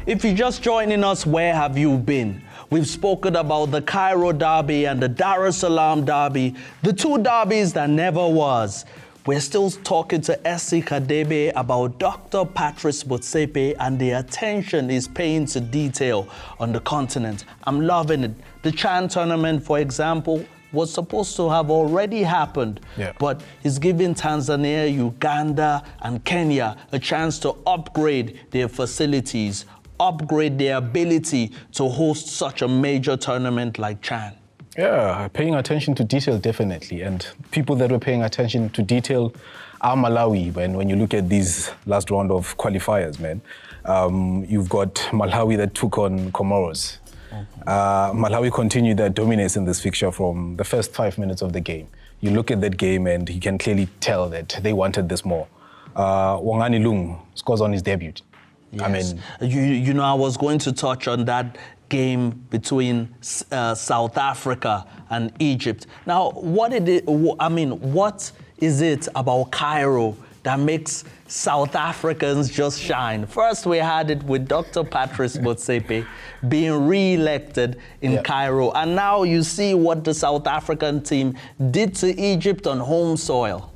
If you're just joining us, where have you been? We've spoken about the Cairo Derby and the Dar es Salaam Derby, the two derbies that never was. We're still talking to SC Kadebe about Dr. Patrice Motsepe and the attention he's paying to detail on the continent. I'm loving it. The Chan tournament, for example, was supposed to have already happened, but he's giving Tanzania, Uganda, and Kenya a chance to upgrade their facilities, upgrade their ability to host such a major tournament like Chan. Yeah, paying attention to detail, definitely. And people that were paying attention to detail are Malawi. When you look at these last round of qualifiers, man, you've got Malawi that took on Comoros. Malawi continued their dominance in this fixture from the first 5 minutes of the game. You look at that game and you can clearly tell that they wanted this more. Wangani Lung scores on his debut. Yes. I mean, you know, I was going to touch on that game between South Africa and Egypt. Now, what is it about Cairo that makes South Africans just shine? First, we had it with Dr. Patrice Motsepe being re-elected in Cairo, and now you see what the South African team did to Egypt on home soil.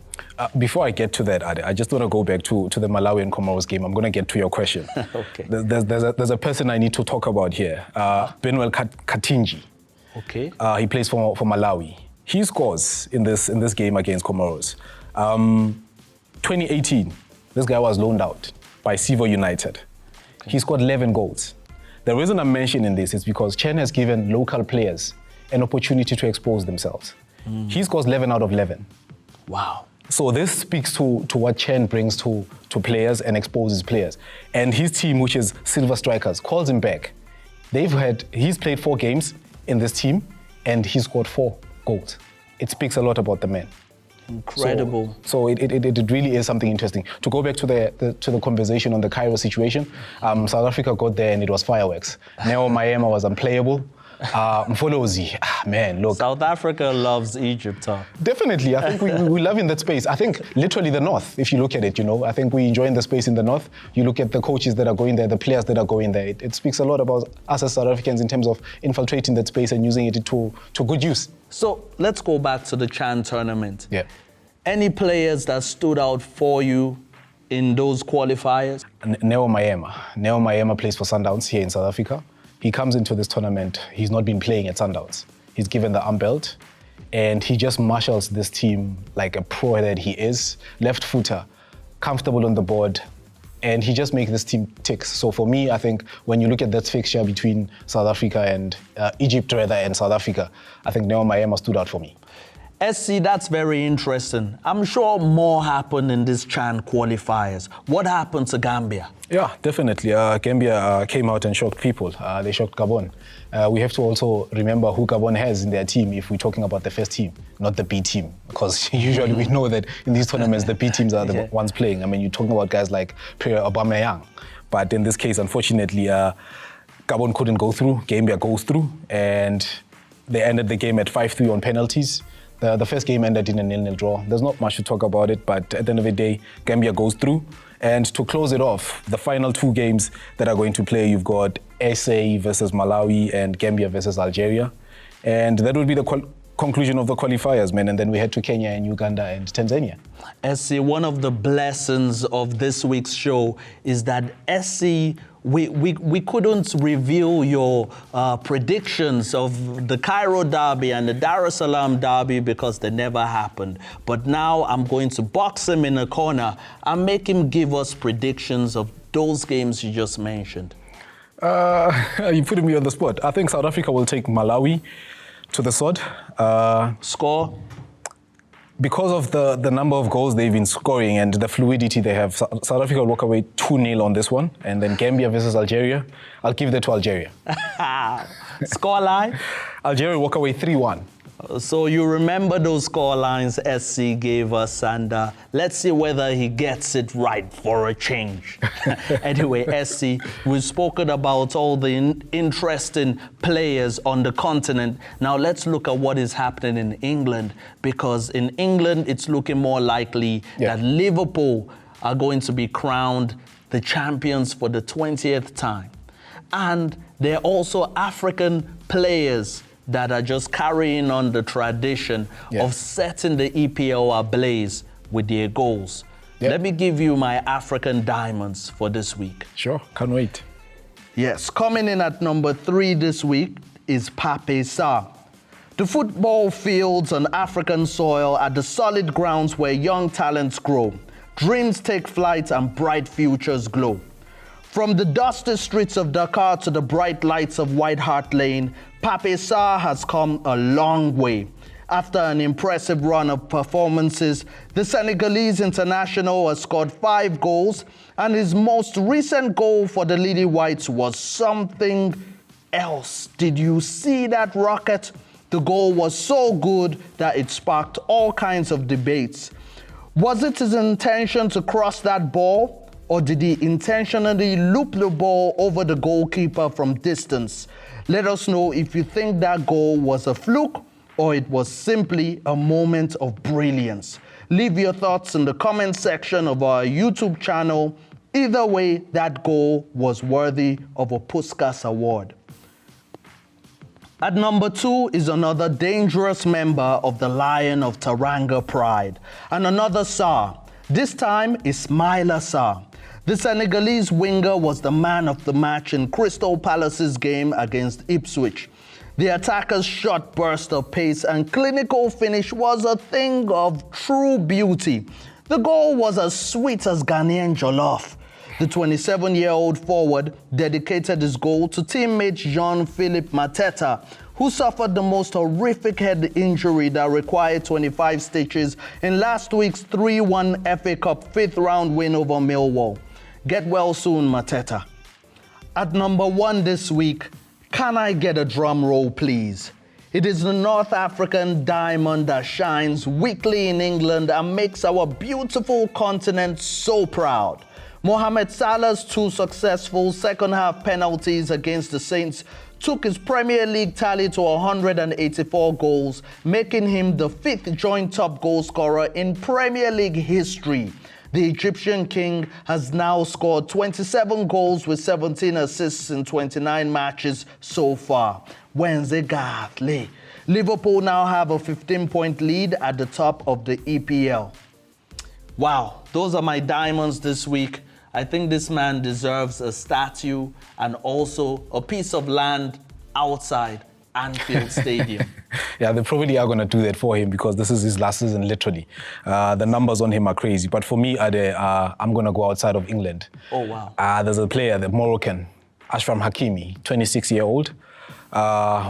Before I get to that, Ade, I just want to go back to the Malawi and Comoros game. I'm going to get to your question. Okay. There's a person I need to talk about here, Benuel Katinji. Okay. He plays for Malawi. He scores in this game against Comoros. 2018, this guy was loaned out by Sivo United. Okay. He scored 11 goals. The reason I'm mentioning this is because Chen has given local players an opportunity to expose themselves. He scores 11 out of 11. Wow. So this speaks to what Chen brings to players and exposes players. And his team, which is Silver Strikers, calls him back. He's played 4 games in this team and he scored 4 goals. It speaks a lot about the man. Incredible. So it really is something interesting. To go back to the conversation on the Cairo situation, South Africa got there and it was fireworks. Neo Maema was unplayable. Mfolozi, man, look. South Africa loves Egypt, huh? Definitely, I think we love in that space. I think literally the north, if you look at it, you know, I think we enjoy in the space in the north. You look at the coaches that are going there, the players that are going there. It speaks a lot about us as South Africans in terms of infiltrating that space and using it to good use. So let's go back to the Chan tournament. Yeah. Any players that stood out for you in those qualifiers? Neo Maema. Neo Maema plays for Sundowns here in South Africa. He comes into this tournament, he's not been playing at Sundowns. He's given the arm belt, and he just marshals this team like a pro that he is. Left footer, comfortable on the board, and he just makes this team tick. So for me, I think when you look at that fixture between South Africa and Egypt rather and South Africa, I think Neo Maema stood out for me. SC, that's very interesting. I'm sure more happened in this Chan qualifiers. What happened to Gambia? Yeah, definitely. Gambia came out and shocked people. They shocked Gabon. We have to also remember who Gabon has in their team if we're talking about the first team, not the B team. Because usually we know that in these tournaments, the B teams are the ones playing. I mean, you're talking about guys like Pierre Aubameyang. But in this case, unfortunately, Gabon couldn't go through. Gambia goes through. And they ended the game at 5-3 on penalties. The first game ended in a 0-0 draw. There's not much to talk about it, but at the end of the day, Gambia goes through. And to close it off, the final 2 games that are going to play, you've got SA versus Malawi and Gambia versus Algeria. And that would be the conclusion of the qualifiers, man. And then we head to Kenya and Uganda and Tanzania. SC, one of the blessings of this week's show is that SC, we couldn't reveal your predictions of the Cairo Derby and the Dar es Salaam Derby because they never happened. But now I'm going to box him in a corner and make him give us predictions of those games you just mentioned. You're putting me on the spot. I think South Africa will take Malawi to the sod. Score? Because of the number of goals they've been scoring and the fluidity they have, South Africa will walk away 2-0 on this one. And then Gambia versus Algeria, I'll give that to Algeria. Scoreline? Algeria walk away 3-1. So you remember those score lines SC gave us, and let's see whether he gets it right for a change. Anyway, SC, we've spoken about all the interesting players on the continent. Now let's look at what is happening in England, because in England it's looking more likely that Liverpool are going to be crowned the champions for the 20th time. And there are also African players that are just carrying on the tradition of setting the EPL ablaze with their goals. Let me give you my African diamonds for this week. Sure, can't wait. Yes, coming in at number 3 this week is Pape Sarr. The football fields on African soil are the solid grounds where young talents grow, dreams take flight and bright futures glow. From the dusty streets of Dakar to the bright lights of White Hart Lane, Pape Sarr has come a long way. After an impressive run of performances, the Senegalese international has scored 5 goals, and his most recent goal for the Lily Whites was something else. Did you see that rocket? The goal was so good that it sparked all kinds of debates. Was it his intention to cross that ball? Or did he intentionally loop the ball over the goalkeeper from distance? Let us know if you think that goal was a fluke or it was simply a moment of brilliance. Leave your thoughts in the comment section of our YouTube channel. Either way, that goal was worthy of a Puskas Award. At number 2 is another dangerous member of the Lion of Teranga Pride, and another Sarr. This time, Ismaila Sarr. The Senegalese winger was the man of the match in Crystal Palace's game against Ipswich. The attacker's short burst of pace and clinical finish was a thing of true beauty. The goal was as sweet as Ghanaian jollof. The 27-year-old forward dedicated his goal to teammate Jean-Philippe Mateta, who suffered the most horrific head injury that required 25 stitches in last week's 3-1 FA Cup 5th round win over Millwall. Get well soon, Mateta. At number 1 this week, can I get a drum roll, please? It is the North African diamond that shines weekly in England and makes our beautiful continent so proud. Mohamed Salah's 2 successful second-half penalties against the Saints took his Premier League tally to 184 goals, making him the 5th joint top goal scorer in Premier League history. The Egyptian king has now scored 27 goals with 17 assists in 29 matches so far. Wednesday, Liverpool now have a 15-point lead at the top of the EPL. Wow, those are my diamonds this week. I think this man deserves a statue and also a piece of land outside Anfield Stadium. Yeah, they probably are going to do that for him because this is his last season, literally. The numbers on him are crazy. But for me, I'm going to go outside of England. Oh, wow. There's a player, the Moroccan, Achraf Hakimi, 26-year-old,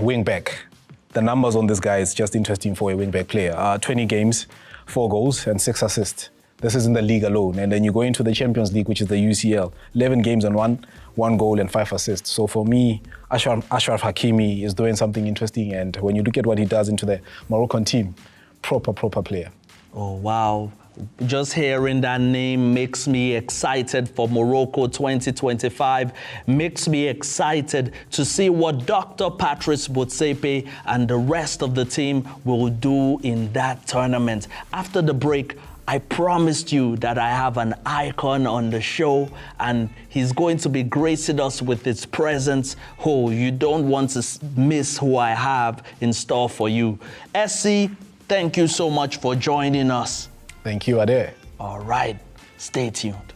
wing-back. The numbers on this guy is just interesting for a wing-back player. 20 games, 4 goals and 6 assists. This is in the league alone. And then you go into the Champions League, which is the UCL. 11 games and one goal and 5 assists. So for me, Achraf Hakimi is doing something interesting. And when you look at what he does into the Moroccan team, proper player. Oh, wow. Just hearing that name makes me excited for Morocco 2025, makes me excited to see what Dr. Patrice Motsepe and the rest of the team will do in that tournament. After the break, I promised you that I have an icon on the show and he's going to be gracing us with his presence. Oh, you don't want to miss who I have in store for you. SC, thank you so much for joining us. Thank you, Ade. All right, stay tuned.